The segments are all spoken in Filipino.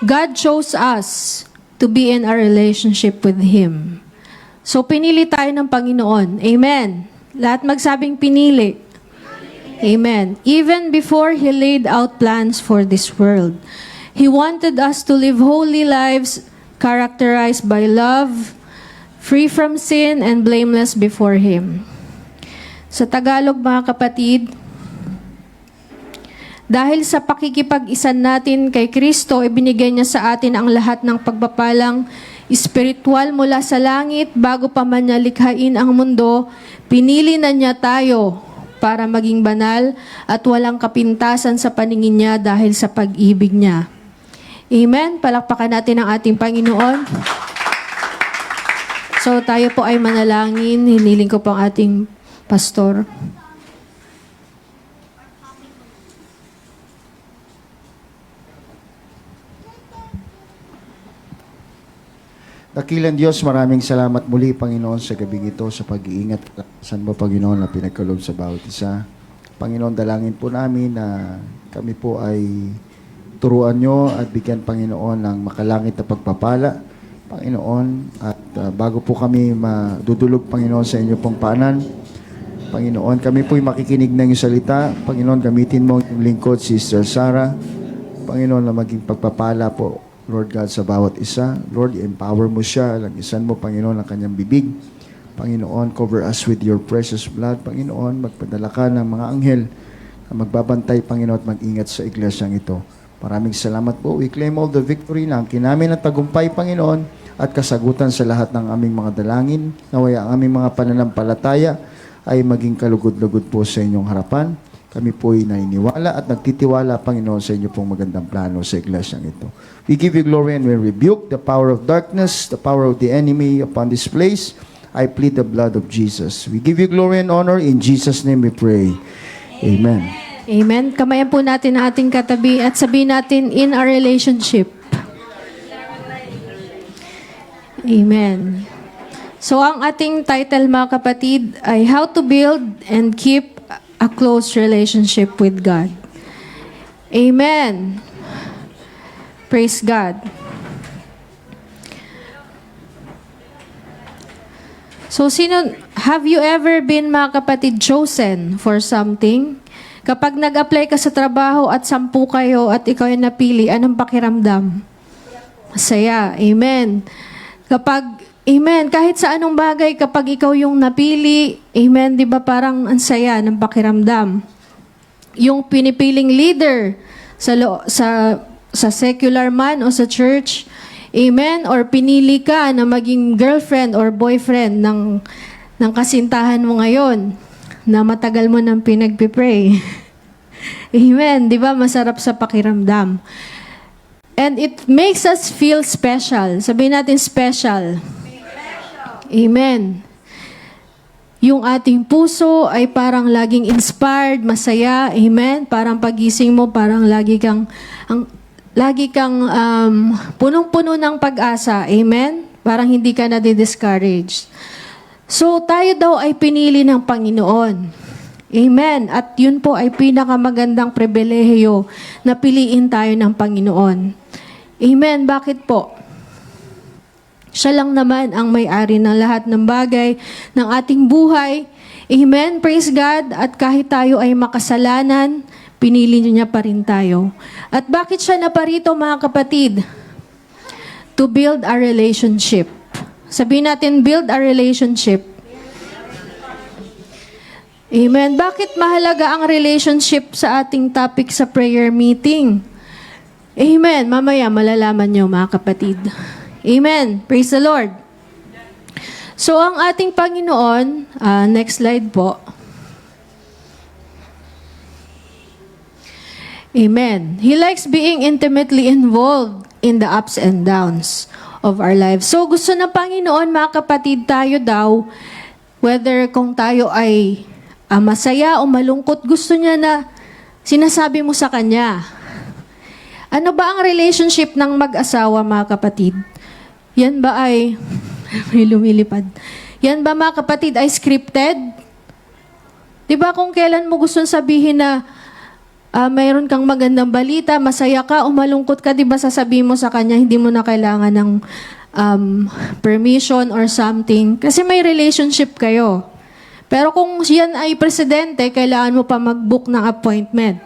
God chose us to be in a relationship with Him. So, pinili tayo ng Panginoon. Amen. Lahat magsabing pinili. Amen. Even before He laid out plans for this world, He wanted us to live holy lives characterized by love, free from sin, and blameless before Him. Sa Tagalog, mga kapatid, dahil sa pakikipag-isan natin kay Kristo, ibinigay niya sa atin ang lahat ng pagpapalang espiritual mula sa langit. Bago pa man niya likhain ang mundo, pinili na niya tayo para maging banal at walang kapintasan sa paningin niya dahil sa pag-ibig niya. Amen? Palakpakan natin ang ating Panginoon. So tayo po ay manalangin. Hiniling ko po ang ating pastor. Dakilang Diyos, maraming salamat muli, Panginoon, sa gabing ito, sa pag-iingat at saan mo, Panginoon, na pinagkaloob sa bawat isa. Panginoon, dalangin po namin na kami po ay turuan nyo at bigyan, Panginoon, ng makalangit na pagpapala, Panginoon, at bago po kami madudulog, Panginoon, sa inyo pong paanan, Panginoon, kami po'y makikinig ng iyong salita. Panginoon, gamitin mo yung lingkod, Sister Sarah, Panginoon, na maging pagpapala po, Lord God, sa bawat isa. Lord, empower mo siya. Langisan mo, Panginoon, ang kanyang bibig. Panginoon, cover us with your precious blood. Panginoon, magpadala ka ng mga anghel na magbabantay, Panginoon, at mag-ingat sa iglesyang ito. Maraming salamat po. We claim all the victory na ang kinamin at tagumpay, Panginoon, at kasagutan sa lahat ng aming mga dalangin. Nawaya ang aming mga pananampalataya ay maging kalugod-lugod po sa inyong harapan. Kami po'y naniniwala at nagtitiwala, Panginoon, sa inyo pong magandang plano sa iglesyang ito. We give you glory and we rebuke the power of darkness, the power of the enemy upon this place. I plead the blood of Jesus. We give you glory and honor. In Jesus' name we pray. Amen. Amen. Kamayan po natin ang ating katabi at sabihin natin, in a relationship. Amen. So, ang ating title, mga kapatid, ay How to Build and Keep a Close Relationship with God. Amen. Praise God. So, have you ever been, mga kapatid, chosen for something? Kapag nag-apply ka sa trabaho at 10 kayo at ikaw yung napili, anong pakiramdam? Masaya. Amen. Amen, kahit sa anong bagay, kapag ikaw yung napili, amen, di ba parang ang saya ng pakiramdam? Yung pinipiling leader sa secular man o sa church, amen, or pinili ka na maging girlfriend or boyfriend ng kasintahan mo ngayon, na matagal mo nang pinagpipray. Amen, di ba masarap sa pakiramdam? And it makes us feel special. Sabihin natin special. Amen. Yung ating puso ay parang laging inspired, masaya. Amen. Parang pagising mo, parang lagi kang punong-puno ng pag-asa. Amen. Parang hindi ka na-discouraged. So, tayo daw ay pinili ng Panginoon. Amen. At yun po ay pinakamagandang pribilehiyo na piliin tayo ng Panginoon. Amen. Bakit po? Siya lang naman ang may-ari ng lahat ng bagay ng ating buhay. Amen. Praise God. At kahit tayo ay makasalanan, pinili niya pa rin tayo. At bakit siya naparito, mga kapatid? To build a relationship. Sabihin natin, build a relationship. Amen. Bakit mahalaga ang relationship sa ating topic sa prayer meeting? Amen. Mamaya malalaman niyo, mga kapatid. Amen. Praise the Lord. So, ang ating Panginoon, next slide po. Amen. He likes being intimately involved in the ups and downs of our lives. So, gusto ng Panginoon, mga kapatid, tayo daw, whether kung tayo ay masaya o malungkot, gusto niya na sinasabi mo sa Kanya. Ano ba ang relationship ng mag-asawa, mga kapatid? Yan ba ay, may lumilipad. Yan ba, mga kapatid, ay scripted? Diba kung kailan mo gusto sabihin na, mayroon kang magandang balita, masaya ka o malungkot ka, di ba sasabihin mo sa kanya, hindi mo na kailangan ng permission or something. Kasi may relationship kayo. Pero kung yan ay presidente, kailangan mo pa mag-book ng appointment.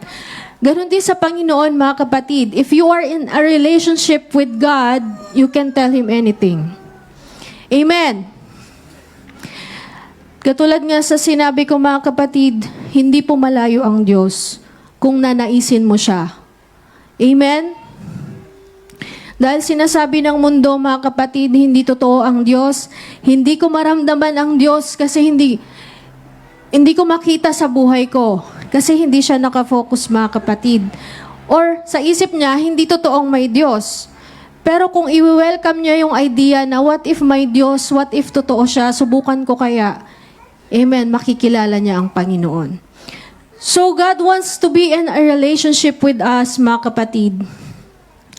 Ganon din sa Panginoon, mga kapatid. If you are in a relationship with God, you can tell Him anything. Amen. Katulad nga sa sinabi ko, mga kapatid, hindi po malayo ang Diyos kung nanaisin mo siya. Amen? Dahil sinasabi ng mundo, mga kapatid, hindi totoo ang Diyos. Hindi ko maramdaman ang Diyos kasi hindi ko makita sa buhay ko. Kasi hindi siya nakafocus, mga kapatid. Or sa isip niya, hindi totoong may Diyos. Pero kung i-welcome niya yung idea na what if may Diyos, what if totoo siya, subukan ko kaya. Amen, makikilala niya ang Panginoon. So God wants to be in a relationship with us, mga kapatid.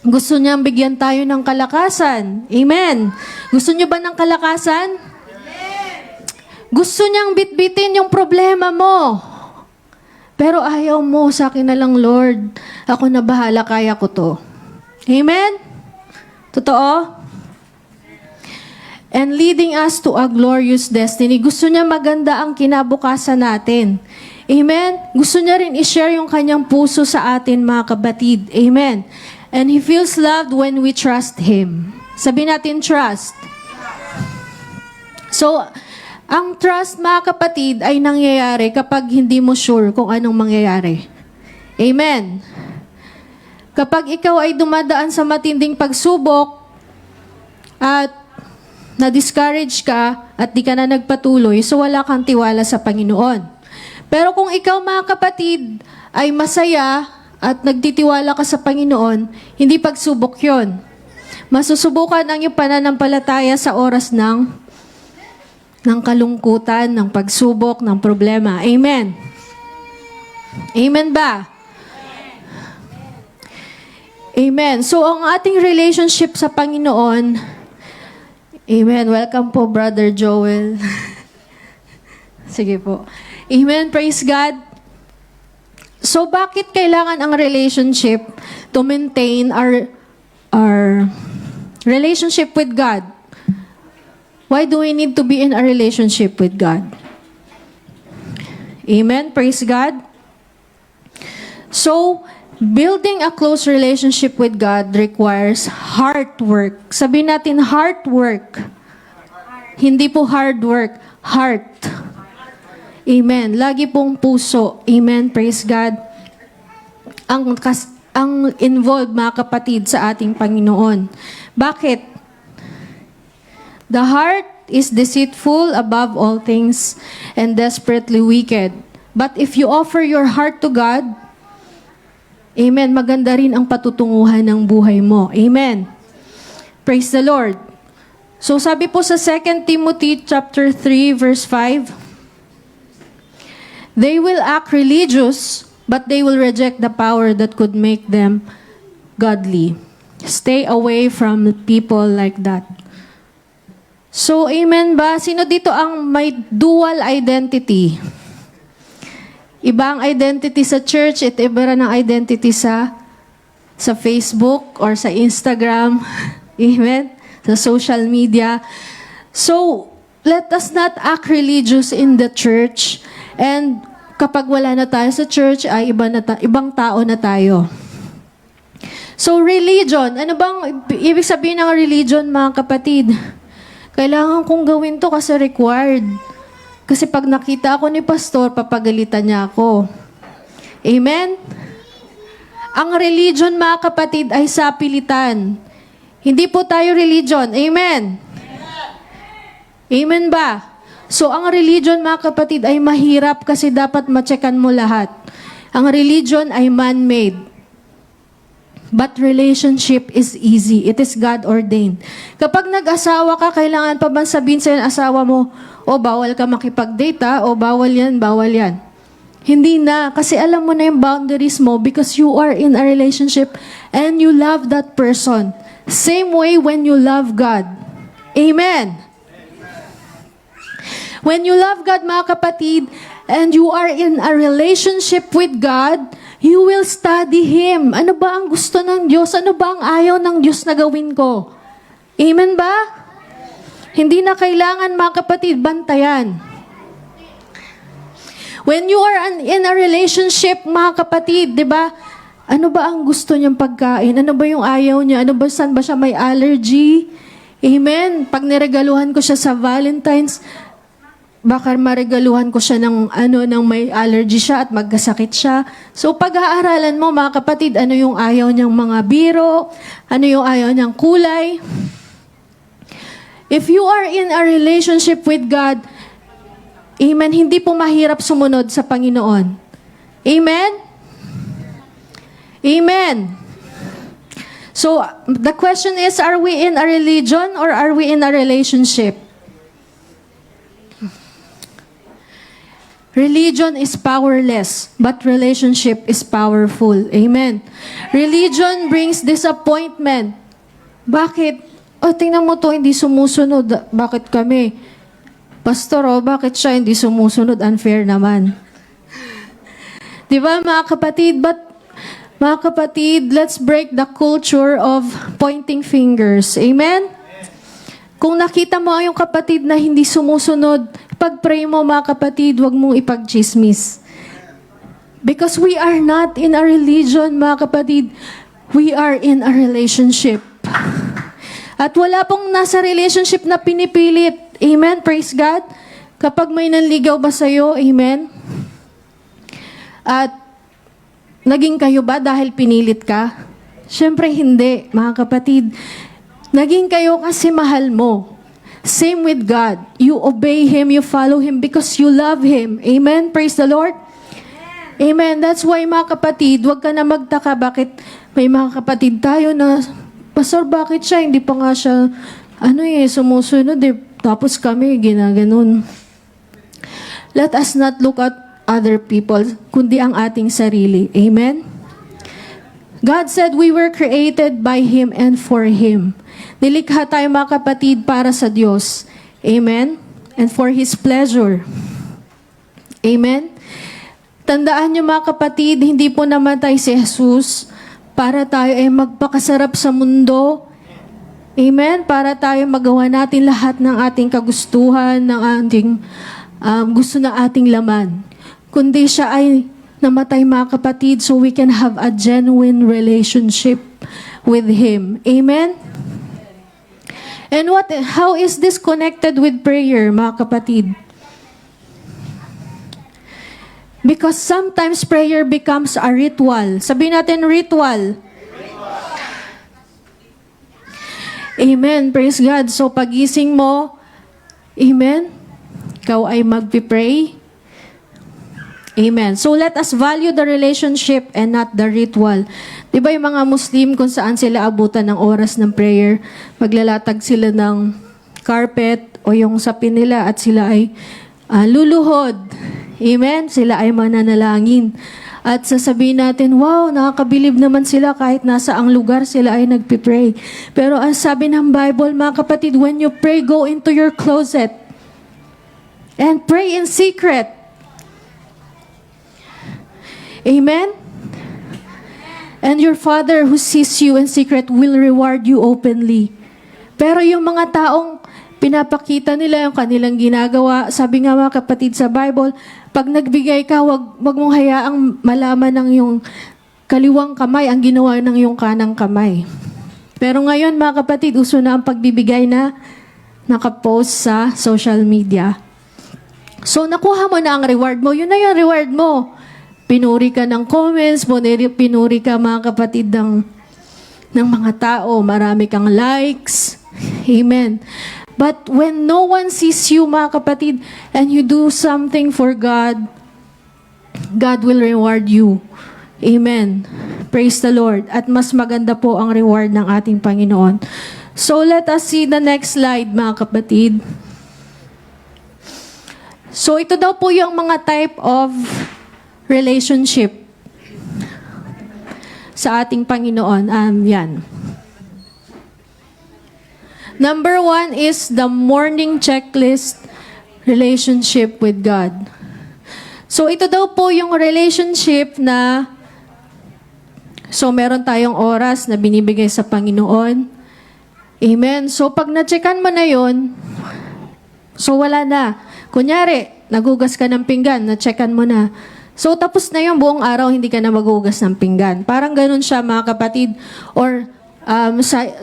Gusto niyang bigyan tayo ng kalakasan. Amen. Gusto niyo ba ng kalakasan? Amen. Gusto niyang bitbitin yung problema mo. Pero ayaw mo, sa akin na lang, Lord. Ako na bahala, kaya ko to. Amen? Totoo? And leading us to a glorious destiny. Gusto niya maganda ang kinabukasan natin. Amen? Gusto niya rin i-share yung kanyang puso sa atin, mga kapatid. Amen? And He feels loved when we trust Him. Sabi natin, trust. So, ang trust, mga kapatid, ay nangyayari kapag hindi mo sure kung anong mangyayari. Amen? Kapag ikaw ay dumadaan sa matinding pagsubok at na-discourage ka at di ka na nagpatuloy, so wala kang tiwala sa Panginoon. Pero kung ikaw, mga kapatid, ay masaya at nagtitiwala ka sa Panginoon, hindi pagsubok yon. Masusubukan ang iyong pananampalataya sa oras ng kalungkutan, ng pagsubok, ng problema. Amen. Amen ba? Amen. So, ang ating relationship sa Panginoon, amen. Welcome po, Brother Joel. Sige po. Amen. Praise God. So, bakit kailangan ang relationship to maintain our relationship with God? Why do we need to be in a relationship with God? Amen. Praise God. So, building a close relationship with God requires heart work. Sabihin natin, heart work. Hindi po hard work. Heart. Amen. Lagi pong puso. Amen. Praise God. Ang involved, mga kapatid, sa ating Panginoon. Bakit? The heart is deceitful above all things and desperately wicked. But if you offer your heart to God, amen, maganda rin ang patutunguhan ng buhay mo. Amen. Praise the Lord. So sabi po sa 2 Timothy chapter 3 verse 5, they will act religious, but they will reject the power that could make them godly. Stay away from people like that. So, amen ba? Sino dito ang may dual identity? Iba ang identity sa church, at iba rin ang identity sa Facebook or sa Instagram. Amen? Sa social media. So, let us not act religious in the church. And kapag wala na tayo sa church, ay ibang tao na tayo. So, religion. Ano bang ibig sabihin ng religion, mga kapatid? Kailangan kong gawin to kasi required. Kasi pag nakita ako ni pastor, papagalitan niya ako. Amen? Ang religion, mga kapatid, ay sapilitan. Hindi po tayo religion. Amen? Amen ba? So, ang religion, mga kapatid, ay mahirap kasi dapat ma-checkan mo lahat. Ang religion ay man-made. But relationship is easy. It is God-ordained. Kapag nag-asawa ka, kailangan pa ba sabihin sa'yo ng asawa mo, o bawal ka makipag-date, o bawal yan, bawal yan. Hindi na. Kasi alam mo na yung boundaries mo because you are in a relationship and you love that person. Same way when you love God. Amen. When you love God, mga kapatid, and you are in a relationship with God, You will study Him. Ano ba ang gusto ng Diyos? Ano ba ang ayaw ng Diyos na gawin ko? Amen ba? Hindi na kailangan, mga kapatid, bantayan. When you are in a relationship, mga kapatid, di ba? Ano ba ang gusto niyang pagkain? Ano ba yung ayaw niya? Ano ba, saan ba siya may allergy? Amen. Pag niregaluhan ko siya sa Valentine's, baka maregaluhan ko siya ng may allergy siya at magkasakit siya. So pag-aaralan mo, mga kapatid, ano yung ayaw niyang mga biro, ano yung ayaw niyang kulay. If you are in a relationship with God, amen, hindi po mahirap sumunod sa Panginoon. Amen? Amen. So, the question is, are we in a religion or are we in a relationship? Religion is powerless, but relationship is powerful. Amen. Religion brings disappointment. Bakit? O, tingnan mo to, hindi sumusunod. Bakit kami? Pastor, bakit siya hindi sumusunod? Unfair naman. Di ba, mga kapatid? But, mga kapatid, let's break the culture of pointing fingers. Amen? Kung nakita mo yung kapatid na hindi sumusunod, pag-pray mo, mga kapatid, huwag mong ipag-chismis. Because we are not in a religion, mga kapatid. We are in a relationship. At wala pong nasa relationship na pinipilit. Amen? Praise God. Kapag may nanligaw ba sa'yo, amen? At naging kayo ba dahil pinilit ka? Siyempre hindi, mga kapatid. Naging kayo kasi mahal mo. Same with God. You obey Him, you follow Him because you love Him. Amen? Praise the Lord. Amen. That's why, mga kapatid, huwag ka na magtaka bakit may mga kapatid tayo na, Pastor, bakit siya? Hindi pa nga siya, sumusunod eh. Tapos kami, ginaganon. Let us not look at other people, kundi ang ating sarili. Amen? God said we were created by Him and for Him. Nilikha tayo, mga kapatid, para sa Diyos. Amen? And for His pleasure. Amen? Tandaan niyo, mga kapatid, hindi po namatay si Jesus para tayo ay magpakasarap sa mundo. Amen? Para tayo magawa natin lahat ng ating kagustuhan, ng ating gusto na ating laman. Kundi siya ay namatay, mga kapatid, so we can have a genuine relationship with Him. Amen? And how is this connected with prayer, mga kapatid? Because sometimes prayer becomes a ritual. Sabihin natin, ritual. Amen. Praise God. So, pagising mo, amen, ikaw ay magpipray. Amen. So, let us value the relationship and not the ritual. Di ba yung mga Muslim, kung saan sila abutan ng oras ng prayer, maglalatag sila ng carpet o yung sapin nila at sila ay luluhod. Amen? Sila ay mananalangin. At sasabihin natin, wow, nakakabilib naman sila kahit nasa ang lugar sila ay nagpipray. Pero ang sabi ng Bible, mga kapatid, when you pray, go into your closet and pray in secret. Amen? And your Father who sees you in secret will reward you openly. Pero yung mga taong pinapakita nila yung kanilang ginagawa, sabi nga, mga kapatid, sa Bible, pag nagbigay ka, wag mong hayaang malaman ng yung kaliwang kamay ang ginawa ng yung kanang kamay. Pero ngayon, mga kapatid, uso na ang pagbibigay na nakapost sa social media. So, nakuha mo na ang reward mo. Yun na yung reward mo. Pinuri ka ng comments, pinuri ka, mga kapatid, ng mga tao. Marami kang likes. Amen. But when no one sees you, mga kapatid, and you do something for God, God will reward you. Amen. Praise the Lord. At mas maganda po ang reward ng ating Panginoon. So let us see the next slide, mga kapatid. So ito daw po yung mga type of relationship sa ating Panginoon. Yan. Number 1 is the morning checklist relationship with God. So ito daw po yung relationship na So, meron tayong oras na binibigay sa Panginoon. Amen. So, pag na-checkan mo na yon, so wala na. Kunyari, nagugas ka ng pinggan, na-checkan mo na. So, tapos na yung buong araw, hindi ka na magugas ng pinggan. Parang ganun siya, mga kapatid. Or,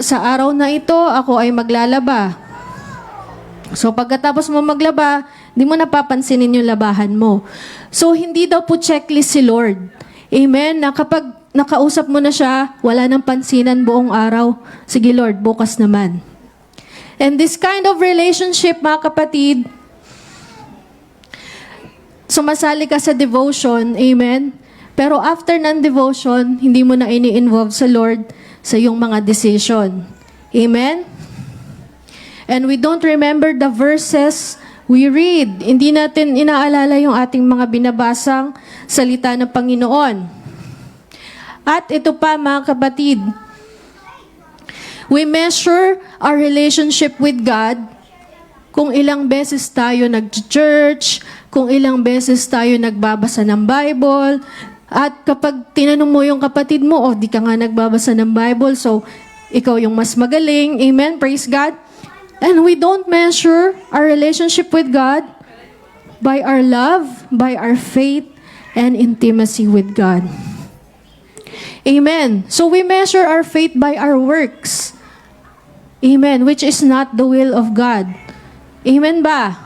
sa araw na ito, ako ay maglalaba. So, pagkatapos mo maglaba, hindi mo napapansinin yung labahan mo. So, hindi daw po checklist si Lord. Amen? Na kapag nakausap mo na siya, wala nang pansinan buong araw. Sige Lord, bukas naman. And this kind of relationship, mga kapatid, sumasali ka sa devotion, amen? Pero after ng devotion, hindi mo na ini-involve sa Lord sa iyong mga decision. Amen? And we don't remember the verses we read. Hindi natin inaalala yung ating mga binabasang salita ng Panginoon. At ito pa, mga kapatid, we measure our relationship with God kung ilang beses tayo nag-church, kung ilang beses tayo nagbabasa ng Bible, at kapag tinanong mo yung kapatid mo, di ka nga nagbabasa ng Bible, so ikaw yung mas magaling. Amen? Praise God. And we don't measure our relationship with God by our love, by our faith, and intimacy with God. Amen. So we measure our faith by our works. Amen. Which is not the will of God. Amen ba?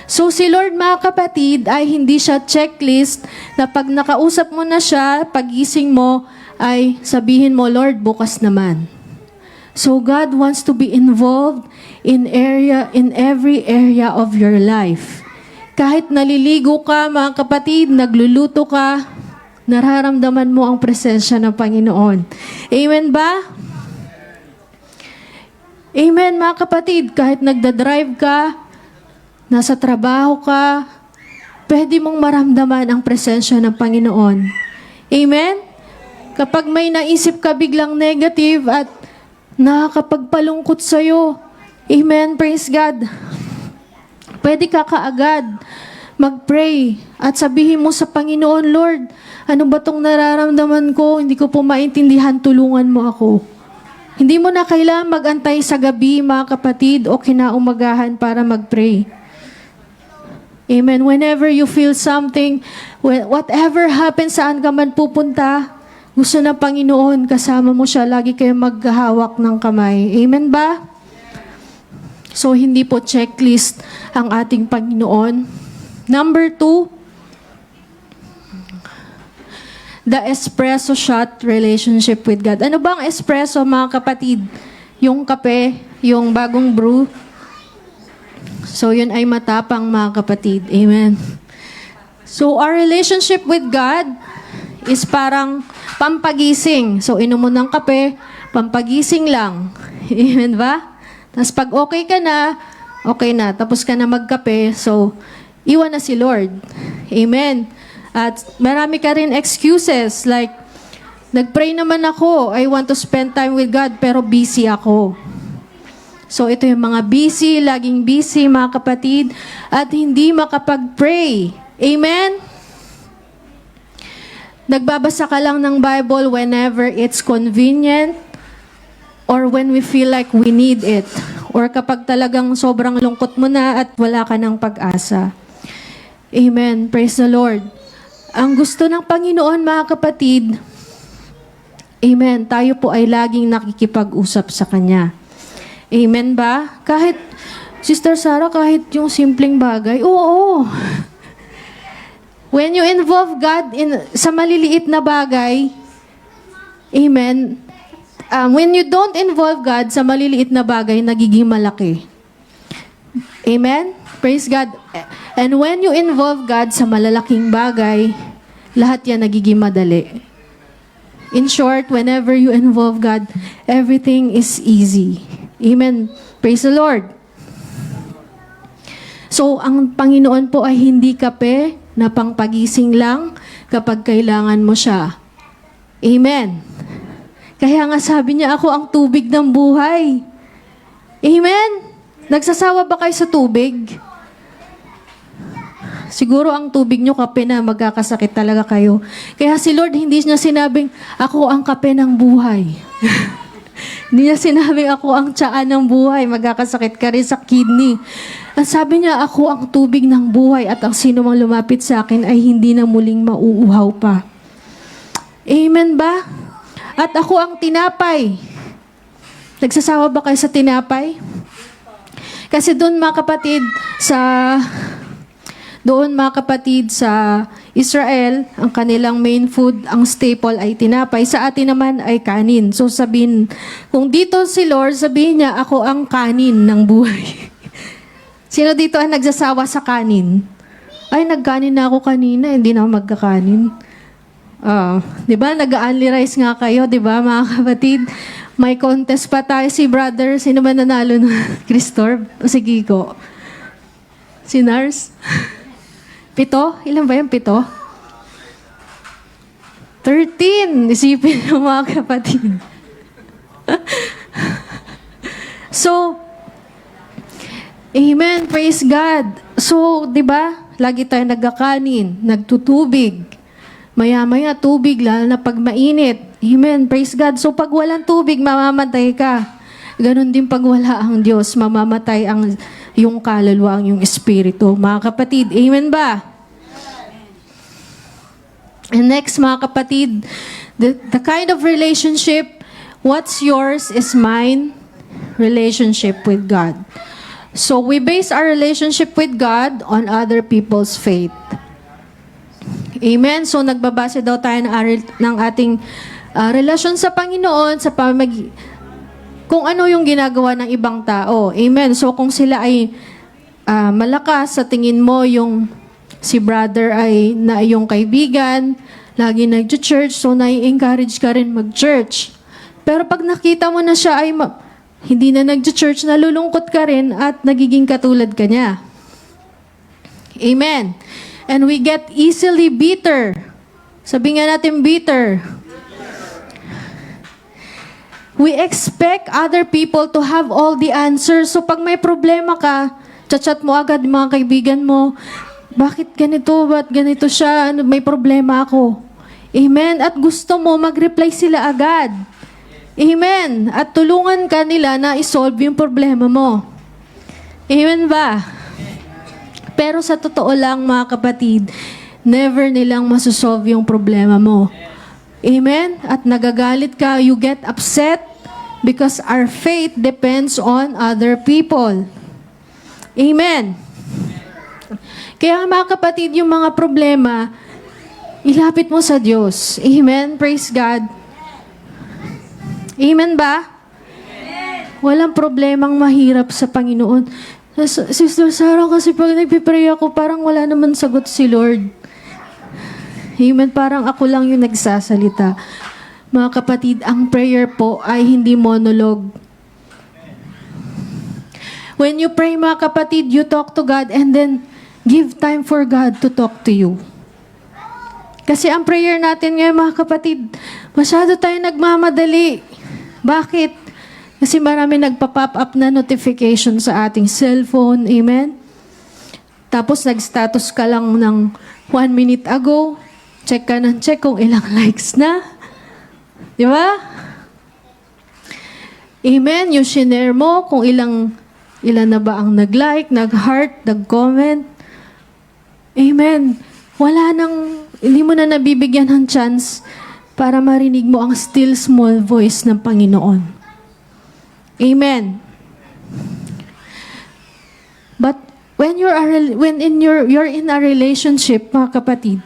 So si Lord, mga kapatid, ay hindi siya checklist na pag nakausap mo na siya, pagising mo, ay sabihin mo, Lord, bukas naman. So God wants to be involved in every area of your life. Kahit naliligo ka, mga kapatid, nagluluto ka, nararamdaman mo ang presensya ng Panginoon. Amen ba? Amen, mga kapatid. Kahit nagdadrive ka, nasa trabaho ka, pwede mong maramdaman ang presensya ng Panginoon. Amen? Kapag may naisip ka biglang negative at nakakapagpalungkot sa'yo, amen, praise God, pwede ka kaagad mag-pray at sabihin mo sa Panginoon, Lord, ano ba tong nararamdaman ko? Hindi ko po maintindihan, tulungan mo ako. Hindi mo na kailangan mag-antay sa gabi, mga kapatid, o kinaumagahan para mag-pray. Amen. Whenever you feel something, whatever happens, saan ka man pupunta, gusto ng Panginoon, kasama mo siya, lagi kayo maghahawak ng kamay. Amen ba? So, hindi po checklist ang ating Panginoon. Number 2, the espresso shot relationship with God. Ano bang espresso, mga kapatid? Yung kape, yung bagong brew. So, yun ay matapang, mga kapatid. Amen. So, our relationship with God is parang pampagising. So, inom mo ng kape, pampagising lang. Amen ba? Tapos, pag okay ka na, okay na. Tapos ka na magkape, so, iwan na si Lord. Amen. At marami ka rin excuses like, nag-pray naman ako, I want to spend time with God, pero busy ako. So ito yung mga busy, laging busy, mga kapatid, at hindi makapag-pray. Amen? Nagbabasa ka lang ng Bible whenever it's convenient or when we feel like we need it. Or kapag talagang sobrang lungkot mo na at wala ka ng pag-asa. Amen. Praise the Lord. Ang gusto ng Panginoon, mga kapatid, amen, tayo po ay laging nakikipag-usap sa Kanya. Amen ba? Kahit, Sister Sarah, kahit yung simpleng bagay, oo. When you involve God sa maliliit na bagay, amen, when you don't involve God sa maliliit na bagay, nagiging malaki. Amen? Praise God. And when you involve God sa malalaking bagay, lahat yan nagiging madali. In short, whenever you involve God, everything is easy. Amen. Praise the Lord. So, ang Panginoon po ay hindi kape na pangpagising lang kapag kailangan mo siya. Amen. Kaya nga sabi niya, ako ang tubig ng buhay. Amen. Nagsasawa ba kayo sa tubig? Siguro ang tubig nyo kape na, magkakasakit talaga kayo. Kaya si Lord, hindi niya sinabing, ako ang kape ng buhay. Hindi niya sinabing, ako ang tsaa ng buhay, magkakasakit ka rin sa kidney. Ang sabi niya, ako ang tubig ng buhay at ang sino mang lumapit sa akin ay hindi na muling mauuhaw pa. Amen ba? At ako ang tinapay. Nagsasawa ba kayo sa tinapay? Kasi doon mga kapatid sa Israel, ang kanilang main food, ang staple ay tinapay. Sa atin naman ay kanin. So sabihin, kung dito si Lord, sabihin niya, ako ang kanin ng buhay. Sino dito ang nagsasawa sa kanin? Ay, nagkanin na ako kanina, hindi na ako magkakanin. Di ba, nag-only rice nga kayo, di ba mga kapatid? May contest pa tayo si brother. Sino ba nanalo na? Cristor? O si Kiko? Si Nars? 7? Ilan ba yung 7? 13. Isipin mo mga kapatid. So, amen. Praise God. So, di ba? Lagi tayo nagkakanin, nagtutubig. Maya-maya tubig, lalo na pag mainit. Amen. Praise God. So, pag walang tubig, mamamatay ka. Ganon din pag wala ang Diyos, mamamatay ang yung kaluluwa, ang yung espiritu. Mga kapatid, amen ba? And next, mga kapatid, the kind of relationship, what's yours is mine, relationship with God. So, we base our relationship with God on other people's faith. Amen? So, nagbabase daw tayo ng ating relasyon sa Panginoon sa kung ano yung ginagawa ng ibang tao. Amen? So, kung sila ay malakas, sa tingin mo yung si brother ay na iyong kaibigan, lagi nag-church, so nai-encourage ka rin mag-church. Pero pag nakita mo na siya ay hindi na nag-church, nalulungkot ka rin at nagiging katulad ka niya. Amen? And we get easily bitter. Sabi nga natin bitter. We expect other people to have all the answers. So pag may problema ka, chat mo agad mga kaibigan mo, bakit ganito? Ba't ganito siya? Ano, may problema ako. Amen? At gusto mo, mag-reply sila agad. Amen? At tulungan ka nila na isolve yung problema mo. Amen ba? Pero sa totoo lang, mga kapatid, never nilang masosolve yung problema mo. Amen? At nagagalit ka, you get upset because our faith depends on other people. Amen? Kaya mga kapatid, yung mga problema, ilapit mo sa Diyos. Amen? Praise God. Amen ba? Amen. Walang problemang mahirap sa Panginoon. Sister Sarah, kasi pag nagpipray ako, parang wala naman sagot si Lord. Amen. Parang ako lang yung nagsasalita. Mga kapatid, ang prayer po ay hindi monologue. When you pray, mga kapatid, you talk to God and then give time for God to talk to you. Kasi ang prayer natin ngayon, mga kapatid, masyado tayo nagmamadali. Bakit? Kasi marami nagpa-pop up na notification sa ating cellphone. Amen? Tapos nag-status ka lang ng 1 minute ago. Check ka ng check kung ilang likes na. Di ba? Amen? Yung shinare mo kung ilan na ba ang nag-like, nag-heart, nag-comment. Amen. Hindi mo na nabibigyan ng chance para marinig mo ang still small voice ng Panginoon. Amen. But when you're in a relationship, mga kapatid,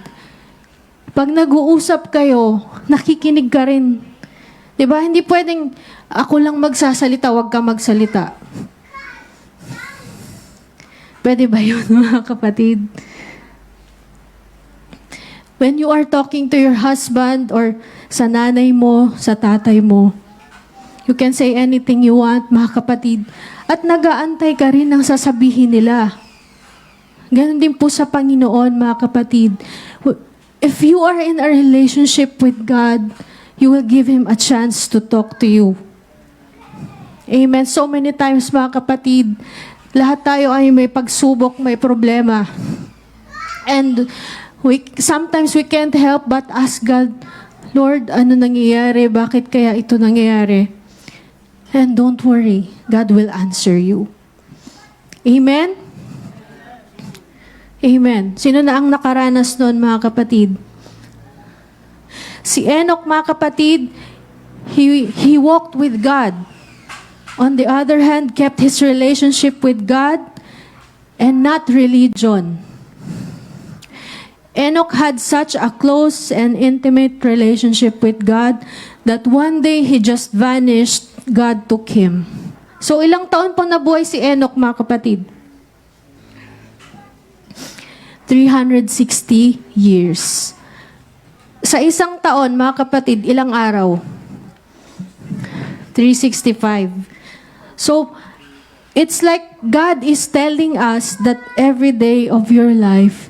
pag nag-uusap kayo, nakikinig ka rin. 'Di ba? Hindi pwedeng ako lang magsasalita, wag ka magsalita. Pwede ba yun, mga kapatid? When you are talking to your husband or sa nanay mo, sa tatay mo, you can say anything you want, mga kapatid. At nag-aantay ka rin ng sasabihin nila. Ganon din po sa Panginoon, mga kapatid. If you are in a relationship with God, you will give Him a chance to talk to you. Amen. So many times, mga kapatid, lahat tayo ay may pagsubok, may problema. And sometimes we can't help but ask God, Lord, ano nangyayari? Bakit kaya ito nangyayari? And don't worry, God will answer you. Amen? Amen. Sino na ang nakaranas noon, mga kapatid? Si Enoch, mga kapatid, he walked with God. On the other hand, kept his relationship with God and not religion. Enoch had such a close and intimate relationship with God that one day he just vanished, God took him. So ilang taon po nabuhay si Enoch, mga kapatid? 360 years. Sa isang taon, mga kapatid, ilang araw? 365. So, it's like God is telling us that every day of your life,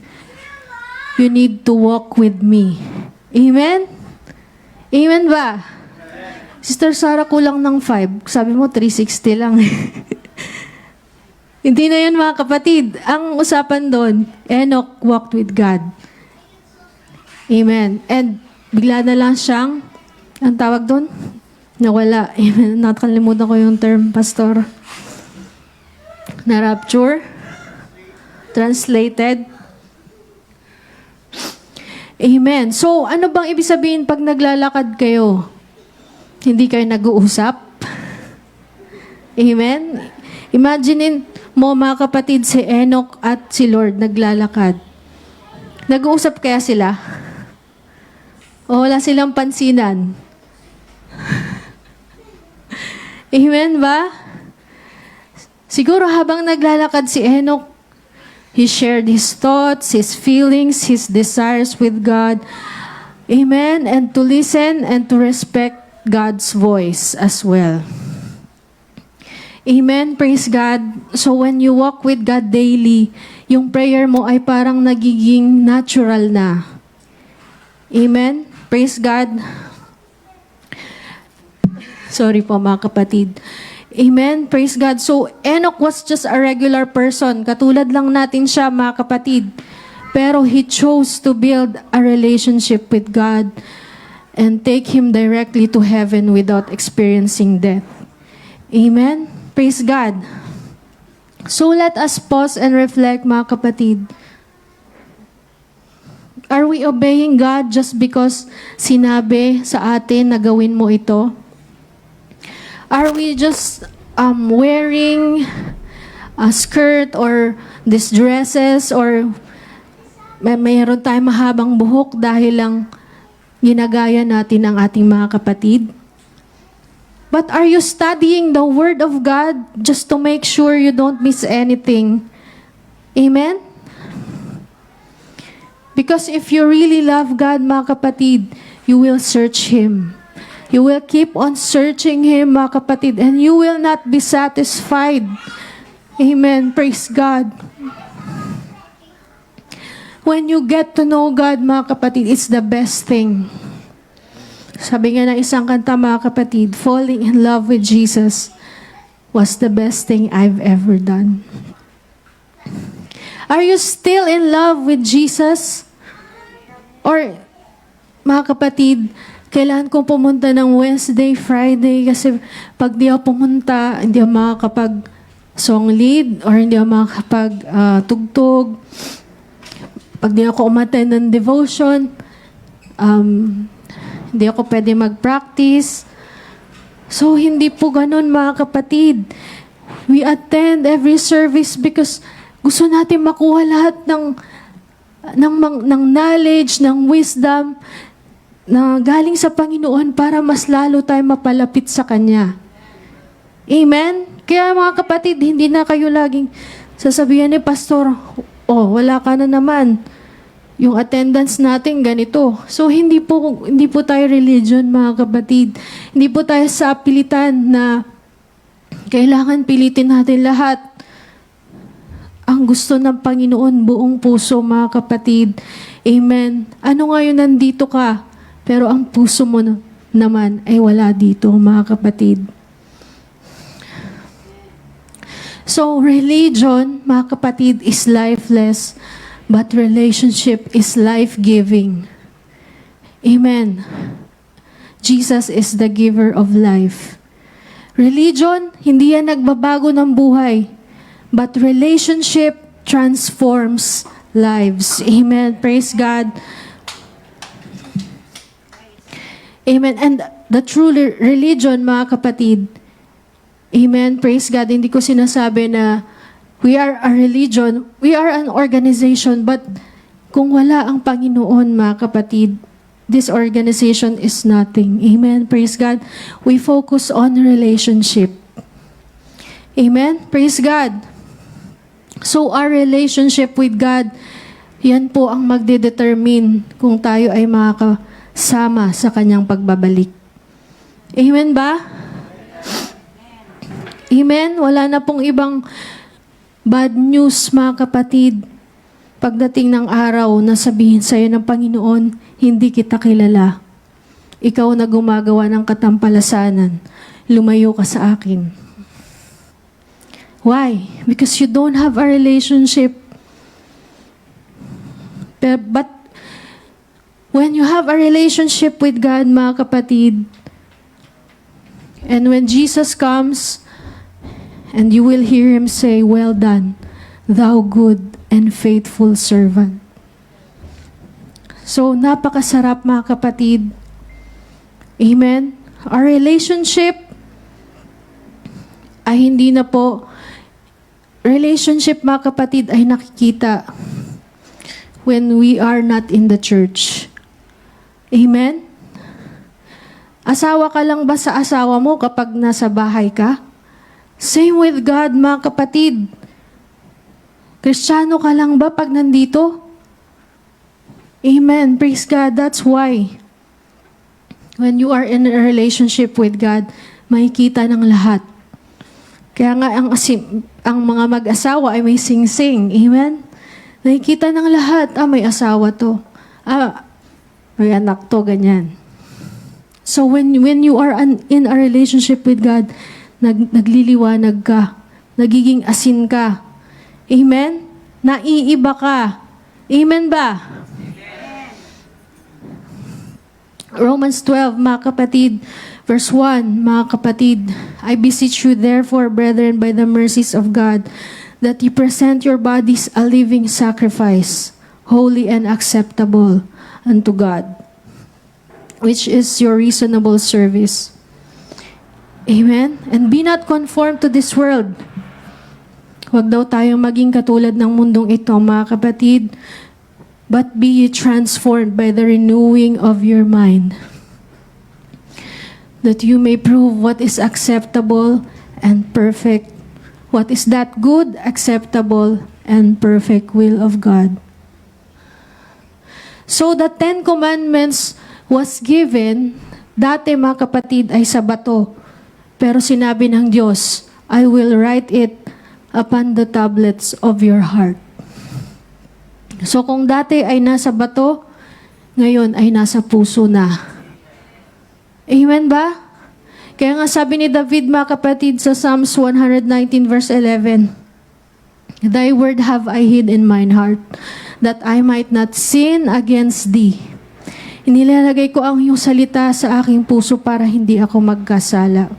you need to walk with me. Amen? Amen ba? Sister Sarah, kulang ng 5. Sabi mo, 360 lang. Hindi na yun, mga kapatid. Ang usapan doon, Enoch walked with God. Amen. And bigla na lang siyang, ang tawag doon? Nawala. Amen. Nakalimutan ko yung term, Pastor. Na-rapture. Translated. Amen. So, ano bang ibig sabihin pag naglalakad kayo? Hindi kayo nag-uusap? Amen? Imaginin mo, mga kapatid, si Enoch at si Lord naglalakad. Nag-uusap kaya sila? O wala silang pansinan? Amen ba? Siguro habang naglalakad si Enoch, he shared his thoughts, his feelings, his desires with God. Amen? And to listen and to respect God's voice as well. Amen? Praise God. So when you walk with God daily, yung prayer mo ay parang nagiging natural na. Amen? Praise God. Sorry po, mga kapatid. Amen? Praise God. So, Enoch was just a regular person. Katulad lang natin siya, mga kapatid. Pero he chose to build a relationship with God and take him directly to heaven without experiencing death. Amen? Praise God. So, let us pause and reflect, mga kapatid. Are we obeying God just because sinabi sa atin na gawin mo ito? Are we just wearing a skirt or these dresses or mayroon tayong mahabang buhok dahil lang ginagaya natin ang ating mga kapatid? But are you studying the Word of God just to make sure you don't miss anything? Amen? Because if you really love God, mga kapatid, you will search Him. You will keep on searching Him, mga kapatid, and you will not be satisfied. Amen. Praise God. When you get to know God, mga kapatid, it's the best thing. Sabi nga ng isang kanta, mga kapatid, falling in love with Jesus was the best thing I've ever done. Are you still in love with Jesus? Or, mga kapatid, kailangan kong pumunta ng Wednesday, Friday, kasi pag di ako pumunta, hindi ako makakapag song lead or hindi ako makakapag tugtog. Pag di ako umattend ng devotion, hindi ako pwede mag-practice. So, hindi po ganun, mga kapatid. We attend every service because gusto natin makuha lahat ng knowledge, ng wisdom, na galing sa Panginoon para mas lalo tayo mapalapit sa Kanya. Amen? Kaya mga kapatid, hindi na kayo laging sasabihan ni Pastor, oh, wala ka na naman. Yung attendance natin ganito. So, hindi po tayo religion, mga kapatid. Hindi po tayo sa pilitan na kailangan pilitin natin lahat. Ang gusto ng Panginoon, buong puso, mga kapatid. Amen. Ano nga yun, nandito ka? Pero ang puso mo naman ay wala dito, mga kapatid. So, religion, mga kapatid, is lifeless. but relationship is life-giving. Amen. Jesus is the giver of life. Religion, hindi yan nagbabago ng buhay, but relationship transforms lives. Amen. Praise God. Amen. And the true religion, mga kapatid, amen, praise God, hindi ko sinasabi na we are a religion, we are an organization, but kung wala ang Panginoon, mga kapatid, this organization is nothing. Amen, praise God. We focus on relationship. Amen, praise God. So our relationship with God, yan po ang magdedetermine kung tayo ay makakasama sa kanyang pagbabalik. Amen ba? Amen? Wala na pong ibang bad news, mga kapatid. Pagdating ng araw na sabihin sa'yo ng Panginoon, hindi kita kilala. Ikaw na gumagawa ng katampalasanan. Lumayo ka sa akin. Why? Because you don't have a relationship. But when you have a relationship with God, mga kapatid, and when Jesus comes, and you will hear Him say, "Well done, thou good and faithful servant." So, napakasarap, mga kapatid. Amen? Our relationship ay hindi na po, relationship, mga kapatid, ay nakikita when we are not in the church. Amen? Asawa ka lang ba sa asawa mo kapag nasa bahay ka? Same with God, mga kapatid. Kristiyano ka lang ba pag nandito? Amen. Praise God. That's why when you are in a relationship with God, makikita ng lahat. Kaya nga ang mga mag-asawa ay may sing-sing. Amen? Nakikita ng lahat, may asawa to. May anak to, ganyan. So when you are in a relationship with God, nagliliwanag ka, nagiging asin ka. Amen? Naiiba ka. Amen ba? Amen. Romans 12, mga kapatid, verse 1, mga kapatid, I beseech you therefore, brethren, by the mercies of God, that you present your bodies a living sacrifice, holy and acceptable unto God, which is your reasonable service. Amen? And be not conformed to this world. Huwag daw tayong maging katulad ng mundong ito, mga kapatid, but be ye transformed by the renewing of your mind, that you may prove what is acceptable and perfect, what is that good, acceptable, and perfect will of God. So the 10 Commandments was given, dati, mga kapatid, ay sa bato. Pero sinabi ng Diyos, I will write it upon the tablets of your heart. So kung dati ay nasa bato, ngayon ay nasa puso na. Amen ba? Kaya nga sabi ni David, mga kapatid, sa Psalms 119 verse 11, Thy word have I hid in mine heart, that I might not sin against thee. Inilalagay ko ang iyong salita sa aking puso para hindi ako magkasala.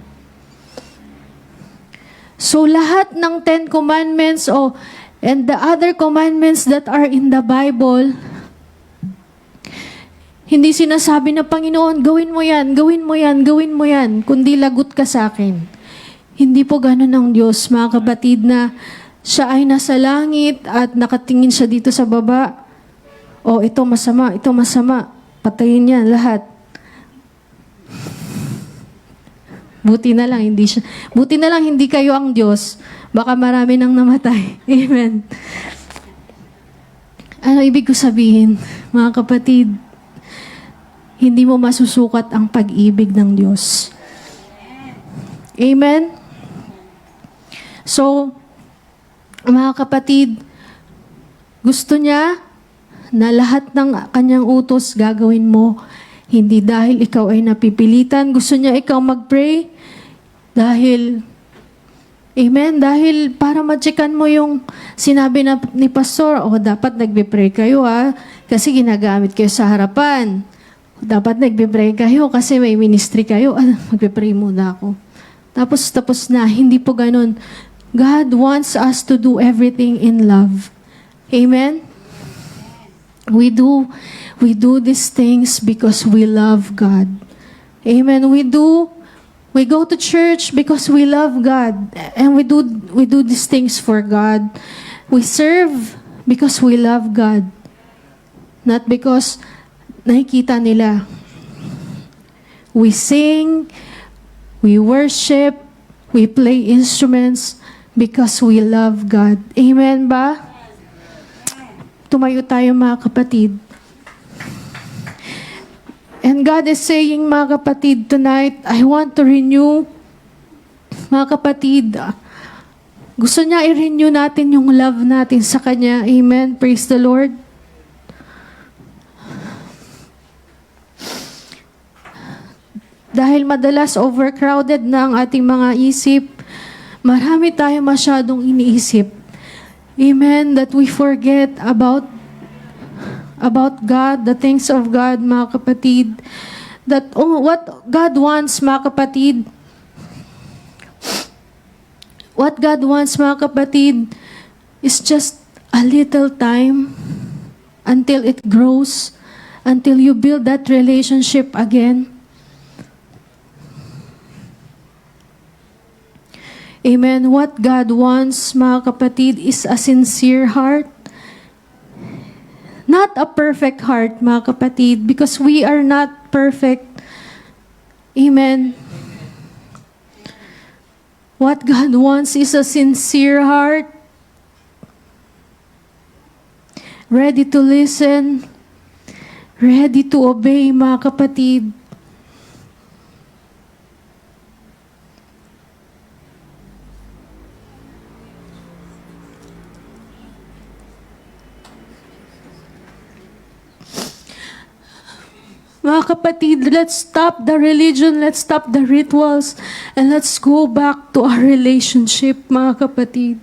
So lahat ng 10 commandments and the other commandments that are in the Bible, hindi sinasabi na, Panginoon, gawin mo yan, gawin mo yan, gawin mo yan, kundi lagot ka sa akin. Hindi po ganun ang Diyos, mga kapatid, na siya ay nasa langit at nakatingin siya dito sa baba. Ito masama, patayin yan lahat. Buti na lang hindi kayo ang Diyos. Baka marami nang namatay. Amen. Ano ibig ko sabihin, mga kapatid? Hindi mo masusukat ang pag-ibig ng Diyos. Amen? So, mga kapatid, gusto niya na lahat ng kanyang utos gagawin mo. Hindi dahil ikaw ay napipilitan. Gusto niya ikaw mag-pray dahil, Amen? Dahil para ma-checkan mo yung sinabi na ni Pastor, dapat nagbe-pray kayo kasi ginagamit kayo sa harapan. Dapat nagbe-pray kayo kasi may ministry kayo. Magbe-pray muna ako. Tapos na. Hindi po ganun. God wants us to do everything in love. Amen? We do these things because we love God. Amen? We go to church because we love God. And we do these things for God. We serve because we love God. Not because nakikita nila. We sing, we worship, we play instruments because we love God. Amen ba? Tumayo tayo mga kapatid. And God is saying, mga kapatid, tonight, I want to renew, mga kapatid, gusto niya i-renew natin yung love natin sa Kanya. Amen. Praise the Lord. Dahil madalas overcrowded na ang ating mga isip, marami tayo masyadong iniisip. Amen. That we forget about God, the things of God, mga kapatid. That what God wants, mga kapatid, what God wants, mga kapatid, is just a little time until it grows, until you build that relationship again. Amen. What God wants, mga kapatid, is a sincere heart. Not a perfect heart, mga kapatid, because we are not perfect. Amen. What God wants is a sincere heart, ready to listen, ready to obey, mga kapatid. Mga kapatid, let's stop the religion, let's stop the rituals, and let's go back to our relationship, mga kapatid.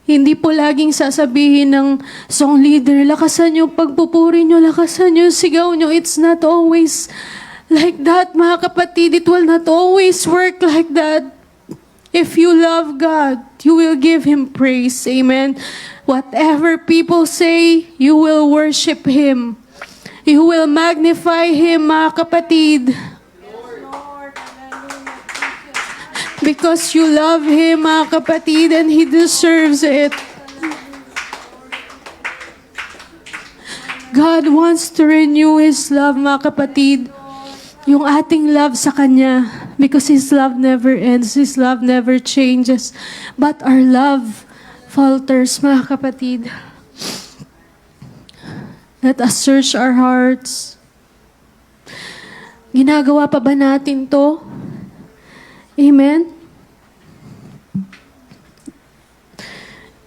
Hindi po laging sasabihin ng song leader, lakasan yung pagpupuri nyo, lakasan yung sigaw nyo. It's not always like that, mga kapatid. It will not always work like that. If you love God, you will give Him praise. Amen. Whatever people say, you will worship Him. You will magnify Him, mga kapatid. Because you love Him, mga kapatid, and He deserves it. God wants to renew His love, mga kapatid. Yung ating love sa Kanya. Because His love never ends. His love never changes. But our love falters, mga kapatid. Let us search our hearts. Ginagawa pa ba natin to? Amen?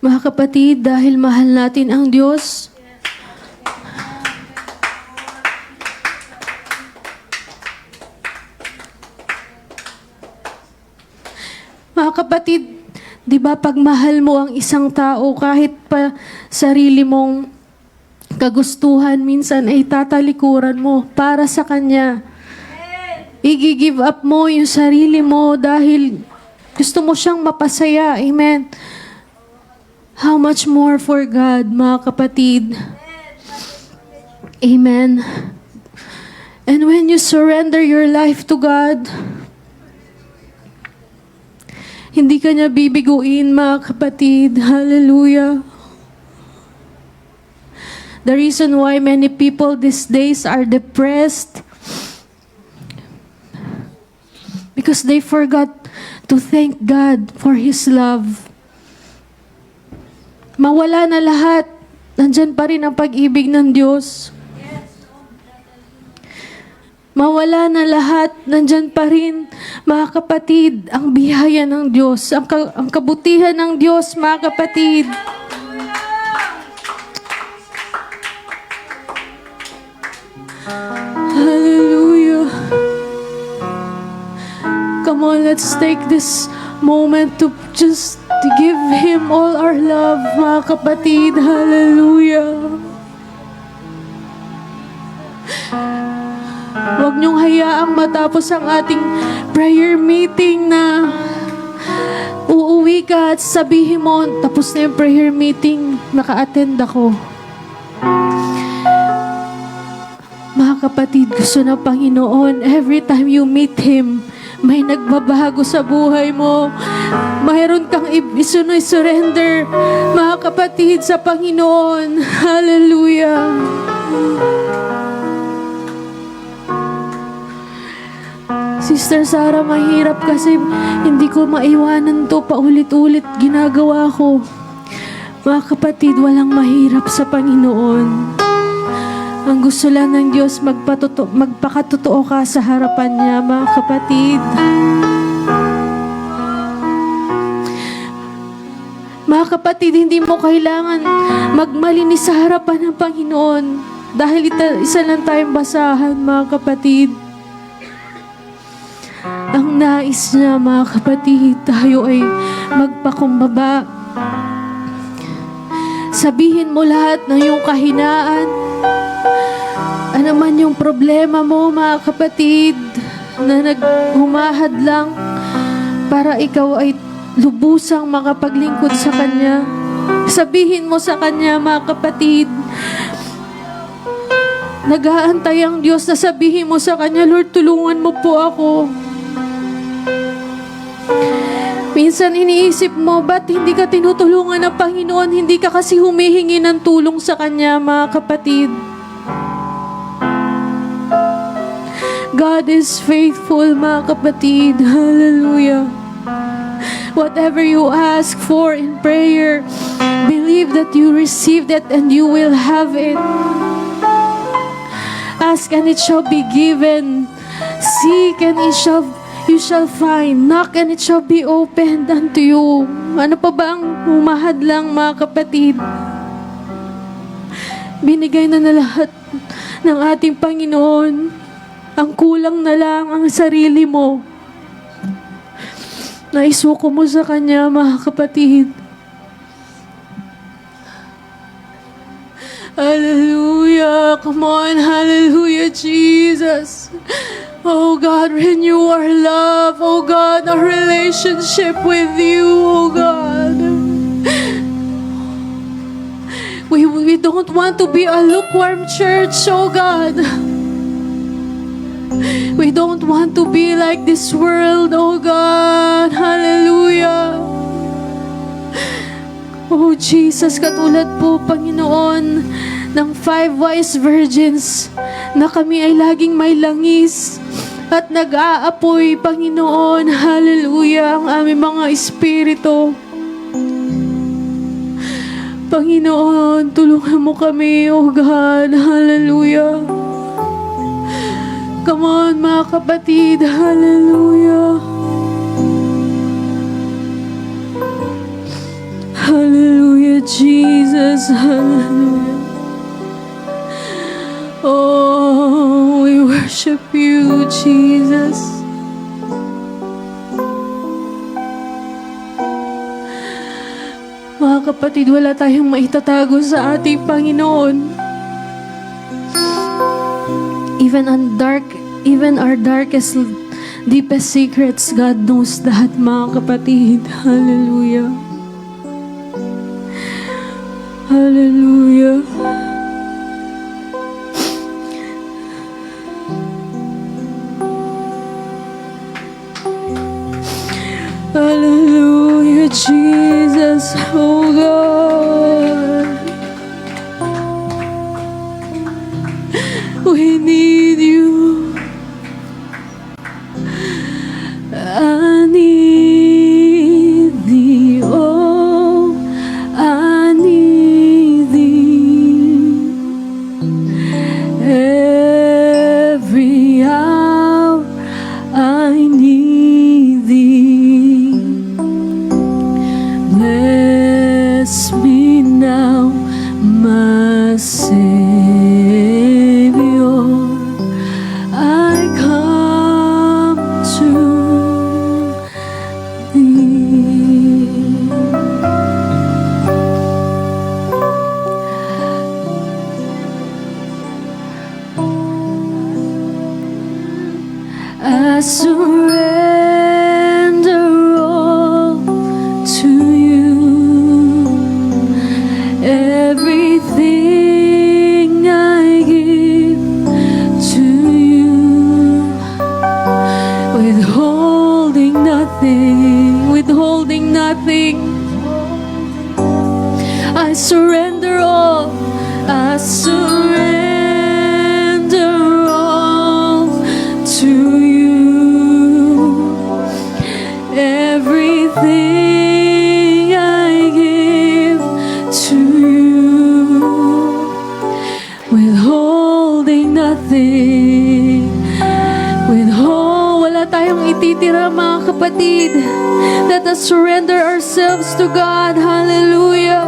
Mga kapatid, dahil mahal natin ang Diyos, mga kapatid, di ba pag mahal mo ang isang tao, kahit pa sarili mong kagustuhan, minsan ay tatalikuran mo para sa Kanya. I-give up mo yung sarili mo dahil gusto mo siyang mapasaya. Amen. How much more for God, mga kapatid? Amen. And when you surrender your life to God, hindi ka niya bibiguin, mga kapatid. Hallelujah. The reason why many people these days are depressed, because they forgot to thank God for His love. Mawala na lahat, nandyan pa rin ang pag-ibig ng Diyos. Mawala na lahat, nandyan pa rin, mga kapatid, ang biyaya ng Diyos, ang kabutihan ng Diyos, mga kapatid. Hallelujah. let's take this moment to just to give Him all our love, mga kapatid. Hallelujah. Huwag niyong hayaang matapos ang ating prayer meeting na uuwi ka at sabihin mo, tapos na yung prayer meeting, naka-attend ako. Mga kapatid, gusto ng Panginoon, every time you meet Him, may nagbabago sa buhay mo. Mayroon kang surrender, mga kapatid, sa Panginoon. Hallelujah. Sister Sarah, mahirap kasi hindi ko maiwanan to, paulit-ulit ginagawa ko. Mga kapatid, walang mahirap sa Panginoon. Ang gusto lang ng Diyos, magpakatotoo ka sa harapan niya, mga kapatid. Mga kapatid, hindi mo kailangan magmalinis sa harapan ng Panginoon. Dahil isa lang tayong basahan, mga kapatid. Ang nais niya, mga kapatid, tayo ay magpakumbaba. Sabihin mo lahat ng iyong kahinaan. Ano man yung problema mo, mga kapatid, na naghumahad lang para ikaw ay lubusang makapaglingkod sa Kanya. Sabihin mo sa Kanya, mga kapatid, nag-aantay ang Diyos na sabihin mo sa Kanya, Lord, tulungan mo po ako. Minsan iniisip mo, ba't hindi ka tinutulungan ng Panginoon? Hindi ka kasi humihingi ng tulong sa Kanya, mga kapatid. God is faithful, mga kapatid. Hallelujah. Whatever you ask for in prayer, believe that you received it and you will have it. Ask and it shall be given. Seek and you shall find. Knock and it shall be opened unto you. Ano pa ba ang humahad lang, mga kapatid? Binigay na lahat ng ating Panginoon. Ang kulang na lang ang sarili mo. Naisuko mo sa Kanya, mga kapatid. Hallelujah. Come on. Hallelujah, Jesus. Oh God, renew our love. Oh God, our relationship with you. Oh God. We don't want to be a lukewarm church, oh God. We don't want to be like this world, oh God. Hallelujah. Oh Jesus, katulad po, Panginoon, ng 5 wise virgins na kami ay laging may langis at nag-aapoy, Panginoon. Hallelujah, ang aming mga espiritu. Panginoon, tulungan mo kami, oh God. Hallelujah. Come on, mga kapatid. Hallelujah. Hallelujah, Jesus. Hallelujah. Oh, we worship you, Jesus. Mga kapatid, wala tayong maitatago sa ating Panginoon. Even our darkest, deepest secrets, God knows that, mga kapatid. Hallelujah. Hallelujah. Hallelujah, Jesus. Oh God. We need you. I need thee. Oh, I need thee. Every hour I need thee. Bless me now, my Savior. I surrender all to you. Everything I give to you. Withholding nothing, withholding nothing. I surrender all. I surrender all to you. Everything I give to you. Withholding nothing. Wala tayong ititira, mga kapatid. Let us surrender ourselves to God. Hallelujah.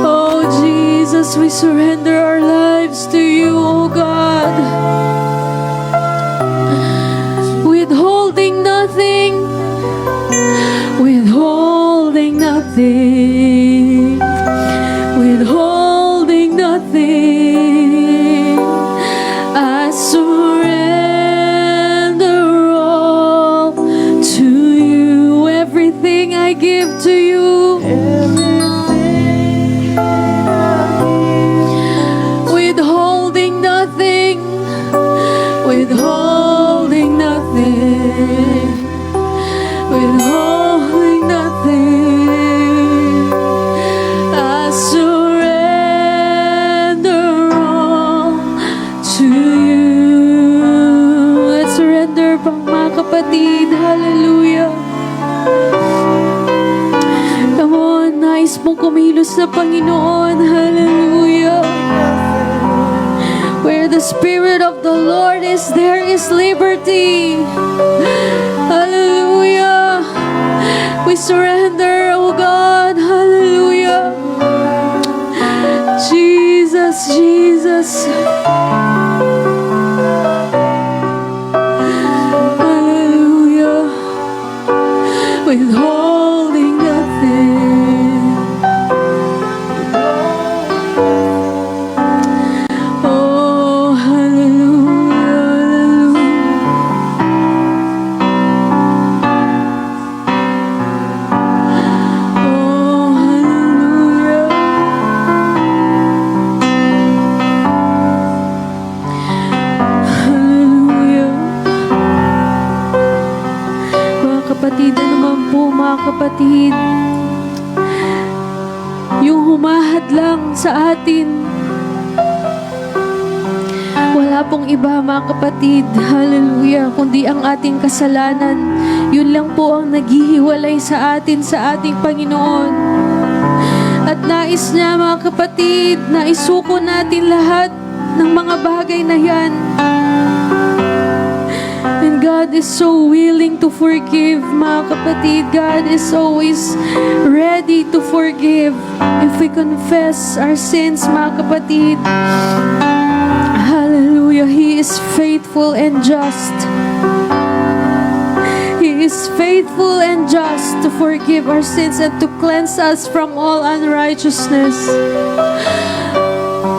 Oh Jesus, we surrender our lives to you, oh God. Withholding nothing, withholding nothing, withholding nothing. I surrender all to you. Everything I give to you. Withholding nothing, withholding nothing, withholding nothing. I surrender all to you. Let's surrender pa, mga kapatid. Hallelujah. Come on, nais mong kumilos na Panginoon. Hallelujah. Where the Spirit of the Lord is, there is liberty. Hallelujah. We surrender, oh God. Hallelujah. Jesus, Jesus. Hallelujah. Withholding nothing. Oh, hallelujah, hallelujah. Oh, hallelujah. Hallelujah. Mga kapatid, ano naman po, mga kapatid, yung humahad lang sa atin, wala pong iba, mga kapatid, hallelujah, kundi ang ating kasalanan. Yun lang po ang naghihiwalay sa atin, sa ating Panginoon. At nais niya, mga kapatid, na isuko natin lahat ng mga bagay na yan. And God is so willing to forgive, mga kapatid. God is always ready to forgive if we confess our sins, mga kapatid. Hallelujah. He is faithful and just. He is faithful and just to forgive our sins and to cleanse us from all unrighteousness.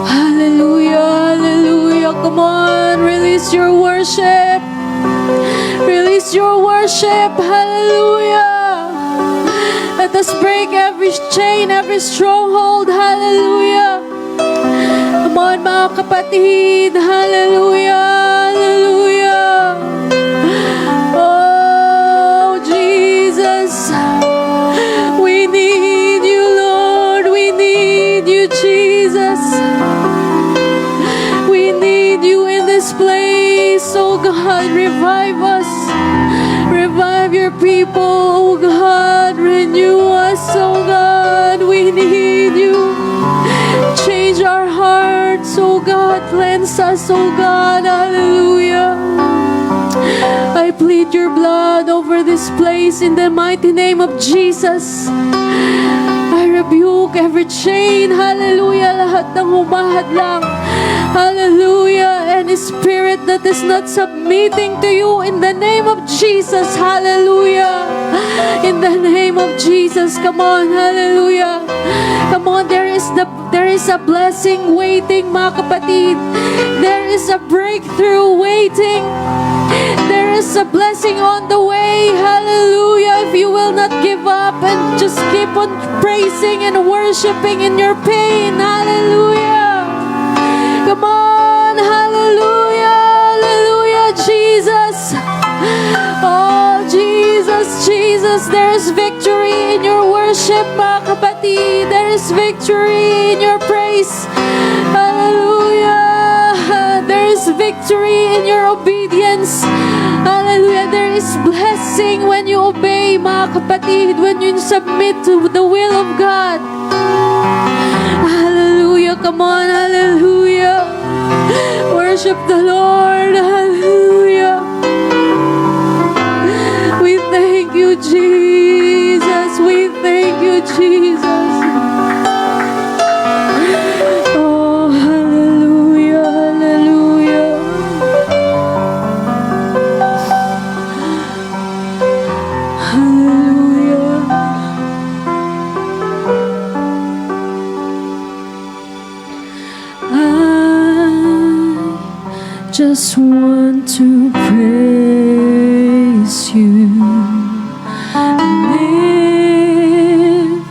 Hallelujah. Hallelujah. Come on. Release your worship. Release your worship. Hallelujah. Let us break every chain, every stronghold. Hallelujah. Come on, mga kapatid. Hallelujah. Hallelujah. Oh, Jesus. We need you, Lord. We need you, Jesus. We need you in this place. Oh, God, revive us. Revive your people. Oh, God, renew us. Oh, God, we need you. Change our hearts, oh God, cleanse us, oh God, hallelujah. I plead your blood over this place in the mighty name of Jesus. I rebuke every chain, hallelujah, lahat ng humahad lang, hallelujah, any spirit that is not submitting to you in the name of Jesus, hallelujah, in the name of Jesus, come on, hallelujah, come on, there is a blessing waiting, mga kapatid, there is a breakthrough waiting. There is a blessing on the way. Hallelujah. If you will not give up and just keep on praising and worshiping in your pain. Hallelujah. Come on. Hallelujah. Hallelujah, Jesus. Oh, Jesus, Jesus. There is victory in your worship, mga kapatid. There is victory in your praise. Hallelujah. There is victory in your obedience. Hallelujah. There is blessing when you obey, mga kapatid, when you submit to the will of God. Hallelujah. Come on. Hallelujah. Worship the Lord. Hallelujah. We thank you, Jesus. We thank you, Jesus. Oh, hallelujah, hallelujah. Hallelujah. I just want to praise you. Lift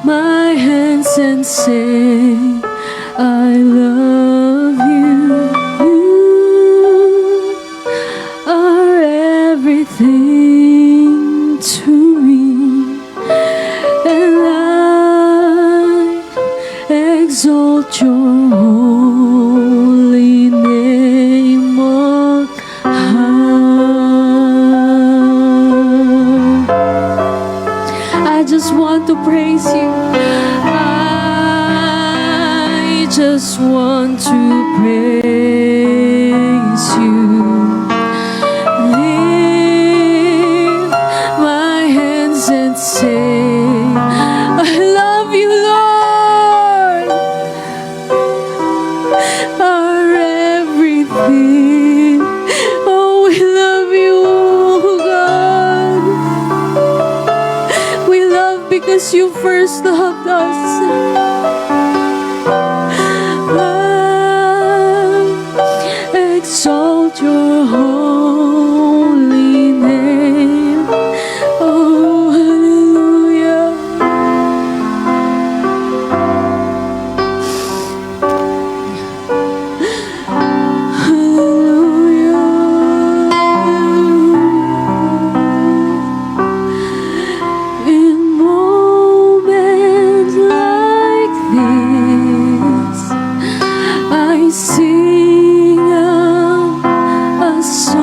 my hands and say, I love you. You are everything to me, and I exalt your holy name on high. I just want to praise you. I just want to praise you. Lift my hands and say, I love you, Lord. Are everything. Oh, we love you, God. We love because you first loved us. I exalt your holy name. Oh, hallelujah. Hallelujah. In moments like this, I sing a song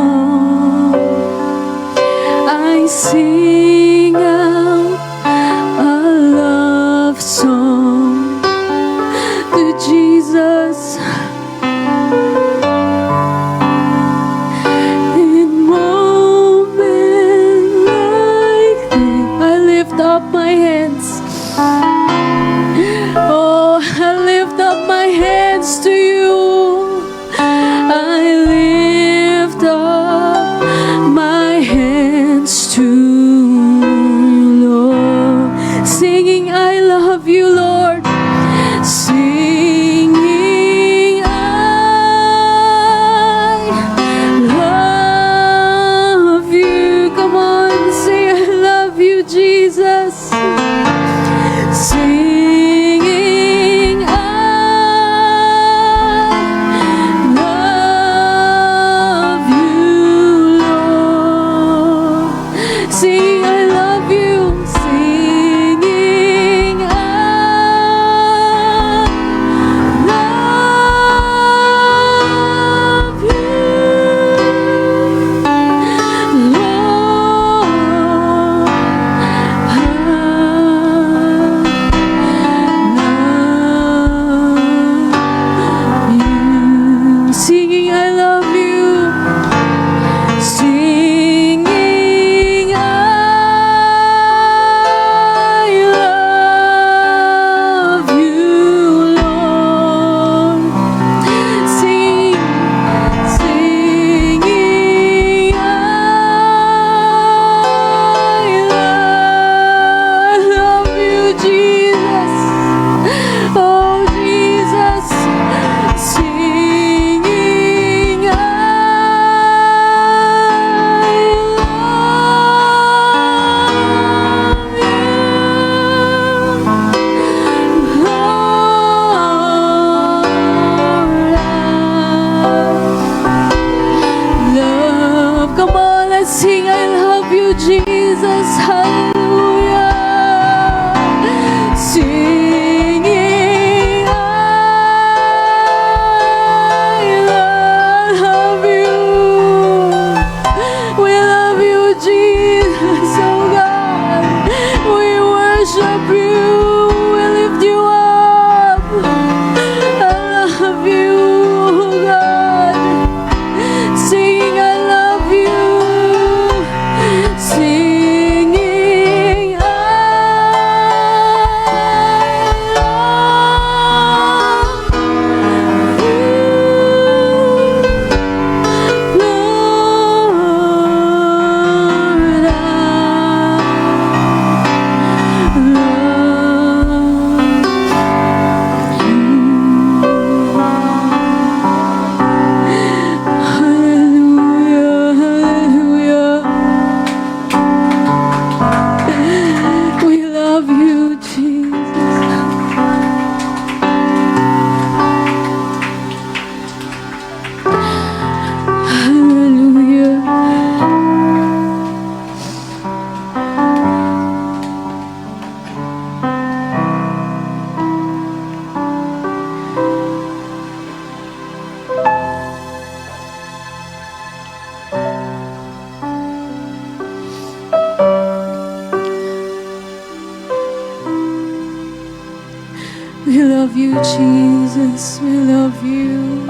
you, Jesus. We love you.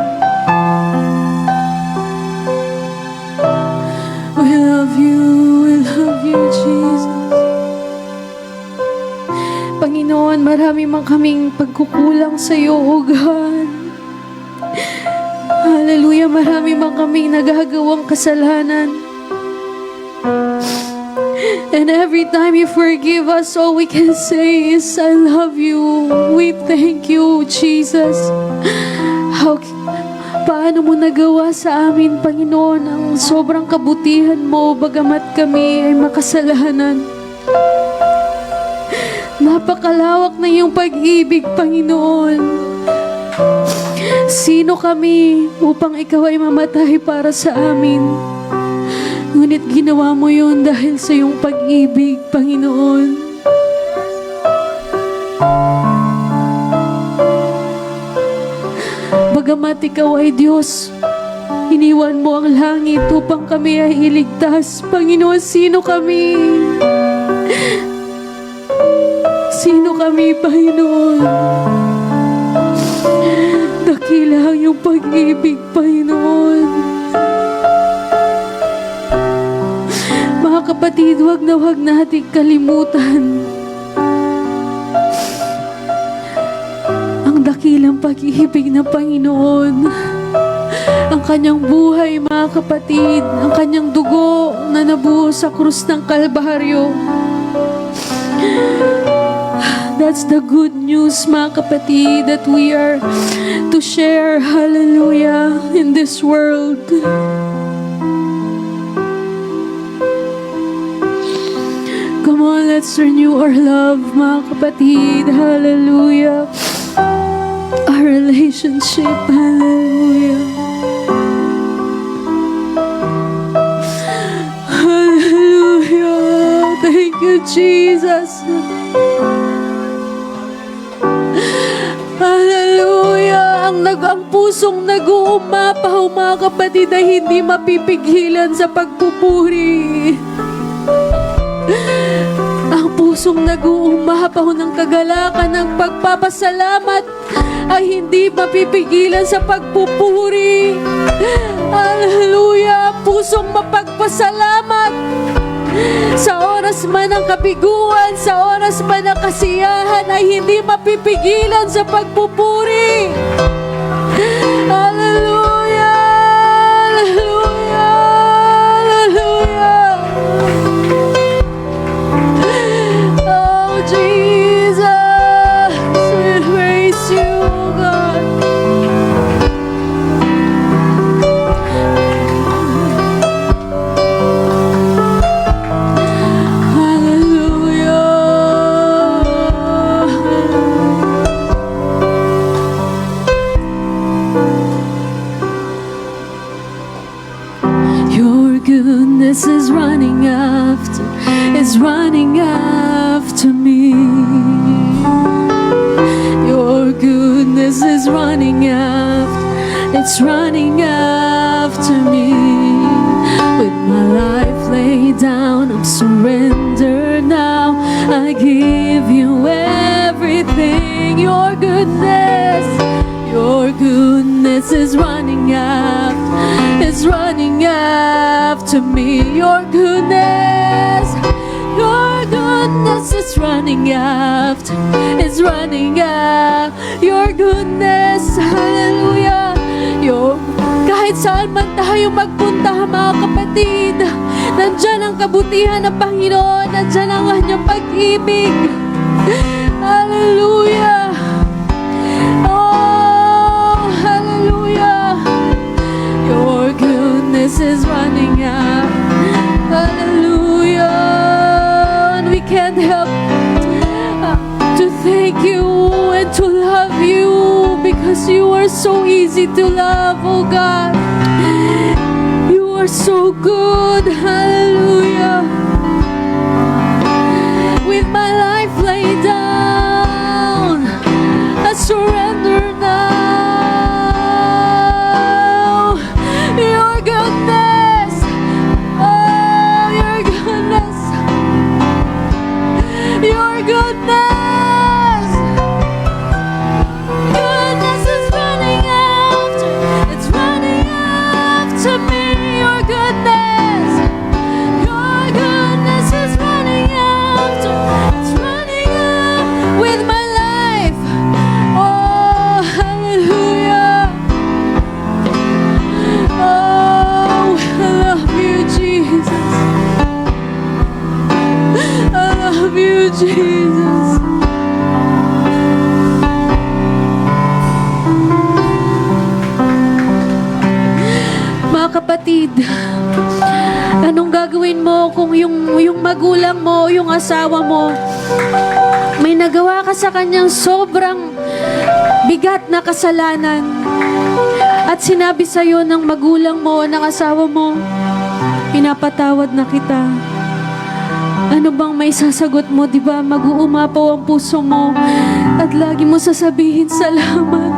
We love you. We love you, Jesus. Panginoon, marami man kaming pagkukulang sa iyo, O God. Hallelujah, marami man kaming nagagawang kasalanan. And every time you forgive us, all we can say is, I love you. We thank you, Jesus. Paano mo nagawa sa amin, Panginoon, ang sobrang kabutihan mo, bagamat kami ay makasalanan. Napakalawak na iyong pag-ibig, Panginoon. Sino kami upang ikaw ay mamatay para sa amin? Ngunit ginawa mo yun dahil sa iyong pag-ibig, Panginoon. Bagamat ikaw ay Diyos, iniwan mo ang langit upang kami ay iligtas. Panginoon, sino kami? Sino kami, Panginoon? Dakila ang iyong pag-ibig, Panginoon. Mga kapatid, huwag nating kalimutan ang dakilang pag-ibig ng Panginoon. Ang kanyang buhay, mga kapatid, ang kanyang dugo na nabuhos sa krus ng Kalbaryo. That's the good news, mga kapatid, that we are to share, hallelujah, in this world. Come on, let's renew our love, mga kapatid, hallelujah. Our relationship, hallelujah. Hallelujah. Thank you, Jesus. Hallelujah! Ang pusong nag-uumapaw, mga kapatid, ay hindi mapipigilan sa pagpupuri. Ang pusong nag-uumapaw ng kagalakan, ng pagpapasalamat, ay hindi mapipigilan sa pagpupuri. Hallelujah! Pusong mapagpasalamat sa oras man ng kabiguan, sa oras man ng kasiyahan, ay hindi mapipigilan sa pagpupuri. Hallelujah! Hallelujah! Hallelujah! Oh, Jesus! We praise you, God. Goodness is running after me. Your goodness is running after, it's running after me. With my life laid down, I'm surrendered now. I give you everything. Your goodness is running after, it's running after me. Your goodness is running after, it's running after. Your goodness, hallelujah. Kahit saan man tayo magpunta, mga kapatid, nandyan ang kabutihan ng Panginoon, nandyan ang kanyang pag-ibig. Hallelujah. Oh, hallelujah. Your goodness is running out. Hallelujah. And we can't help to thank you and to love you, because you are so easy to love, oh God. You are so good. Hallelujah. With my life laid down, I surrender now. Your goodness, oh, your goodness, your goodness, kapatid, anong gagawin mo kung yung magulang mo, yung asawa mo, may nagawa ka sa kanyang sobrang bigat na kasalanan at sinabi sa'yo ng magulang mo, ng asawa mo, pinapatawad na kita. Ano bang may sasagot mo, di ba? Mag-uumapaw ang puso mo at lagi mo sasabihin, salamat.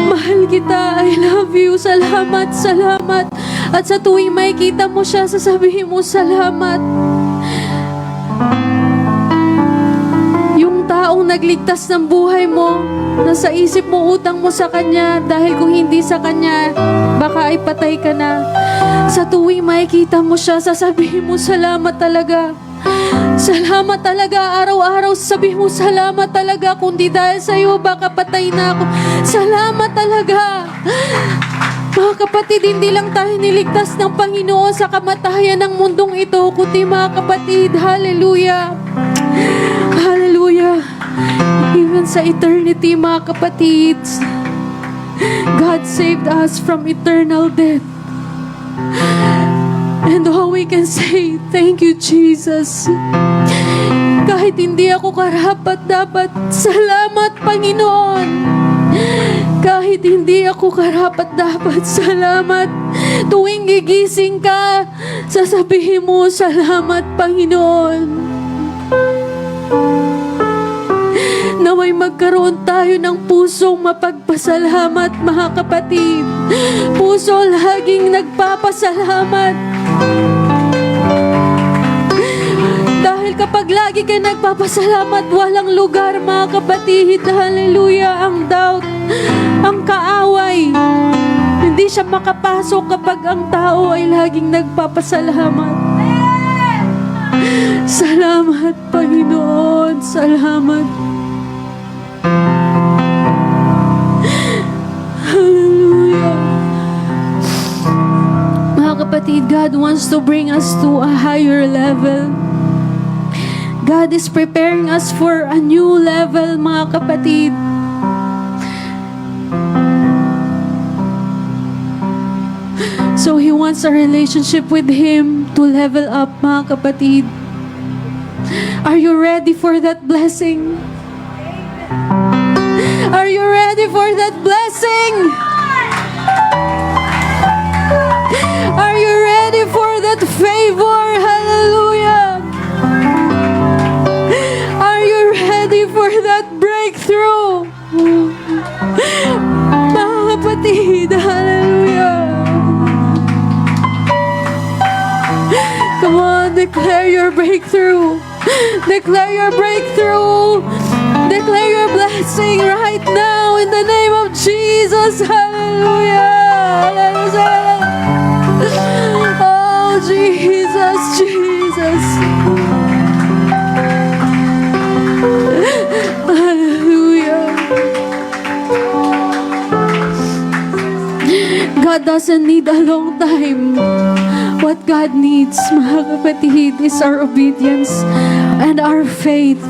Mahal kita, I love you, salamat, salamat. At sa tuwing makikita mo siya, sasabihin mo, salamat. Yung taong nagligtas ng buhay mo, nasa isip mo, utang mo sa kanya, dahil kung hindi sa kanya, baka ay patay ka na. Sa tuwing makikita mo siya, sasabihin mo, salamat talaga. Salamat talaga. Araw-araw sabihin mo, salamat talaga. Kundi dahil sa'yo, baka patay na ako. Salamat talaga. Mga kapatid, hindi lang tayo niligtas ng Panginoon sa kamatayan ng mundong ito, kundi mga kapatid, hallelujah. Hallelujah. Even sa eternity, mga kapatid, God saved us from eternal death. And all we can say, thank you, Jesus. Kahit hindi ako karapat-dapat, salamat, Panginoon. Kahit hindi ako karapat-dapat, salamat. Tuwing gigising ka, sasabihin mo, salamat, Panginoon. Naway magkaroon tayo ng pusong mapagpasalamat, mga kapatid. Puso laging nagpapasalamat. Dahil kapag lagi ka nagpapasalamat, walang lugar, mga kapatid, hallelujah, ang doubt, ang kaaway. Hindi siya makapasok kapag ang tao ay laging nagpapasalamat. Salamat, Panginoon, salamat. Hallelujah. Mga kapatid, God wants to bring us to a higher level. God is preparing us for a new level, mga kapatid. So He wants a relationship with Him to level up, mga kapatid. Are you ready for that blessing? Are you ready for that blessing? Are you ready for that favor? Hallelujah. Are you ready for that breakthrough? Mga kapatid, hallelujah. Come on, declare your breakthrough. Declare your breakthrough. Declare your blessing right now in the name of Jesus. Hallelujah. Oh, Jesus, Jesus. Hallelujah. God doesn't need a long time. What God needs, mga kapatid, is our obedience and our faith.